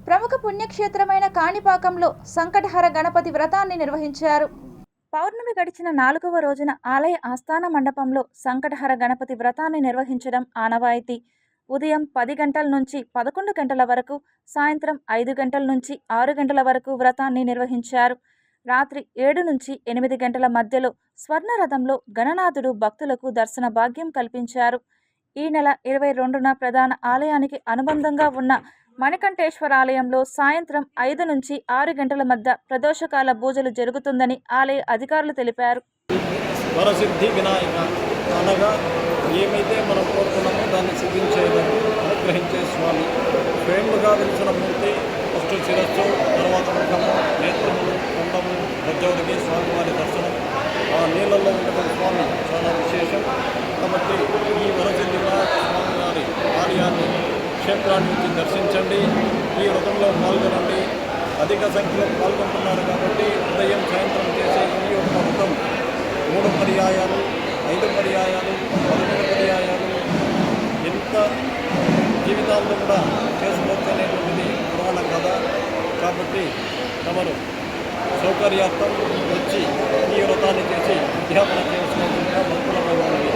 ప్రముఖ పుణ్యక్షేత్రమైన కాణిపాకంలో సంకటహర గణపతి వ్రతాన్ని నిర్వహించారు. పౌర్ణమి గడిచిన 4వ రోజున ఆలయ ఆస్థాన మండపంలో సంకటహర గణపతి వ్రతాన్ని నిర్వహించడం ఆనవాయితీ. ఉదయం 10 గంటల నుంచి 11 గంటల వరకు, సాయంత్రం 5 గంటల నుంచి 6 గంటల వరకు వ్రతాన్ని నిర్వహించారు. రాత్రి 7 నుంచి 8 గంటల మధ్యలో స్వర్ణరథంలో గణనాథుడు భక్తులకు దర్శన భాగ్యం కల్పించారు. ఈ నెల 22న ప్రధాన ఆలయానికి అనుబంధంగా ఉన్న మణికంఠేశ్వర ఆలయంలో సాయంత్రం 5 నుంచి 6 గంటల మధ్య ప్రదోషకాల పూజలు జరుగుతుందని ఆలయ అధికారులు తెలిపారు. వరసిద్ధి వినాయక అనగా ఏమైతే మనం కోరుకున్నామో దాన్ని సిద్ధించేందుకు అనుగ్రహించే స్వామి. స్వయంగా వెలిసిన మూర్తి ఫస్ట్ శిరస్సు, తర్వాత ముఖము, నేత్రములు, కుండము, గజ్జవుడికి స్వామివారి దర్శనం. ఆ నీళ్ళల్లో ఉండటం స్వామి చాలా విశేషం. కాబట్టి ఈ వరసిద్ధి వినాయక స్వామి వారి ఆలయాన్ని, క్షేత్రాన్ని వచ్చి దర్శించండి. ఈ వ్రతంలో పాల్గొనండి. అధిక సంఖ్యలో పాల్గొంటున్నారు కాబట్టి ఉదయం సాయంత్రం చేసే ఈ యొక్క వ్రతం 3 పర్యాయాలు, 5 పర్యాయాలు, 11 పర్యాయాలు ఎంత జీవితాల్లో కూడా చేసుకోవచ్చు అనేటువంటిది పురాణ కథ. కాబట్టి తమరు సౌకర్యార్థం వచ్చి ఈ వ్రతాన్ని చేసి అధ్యాపన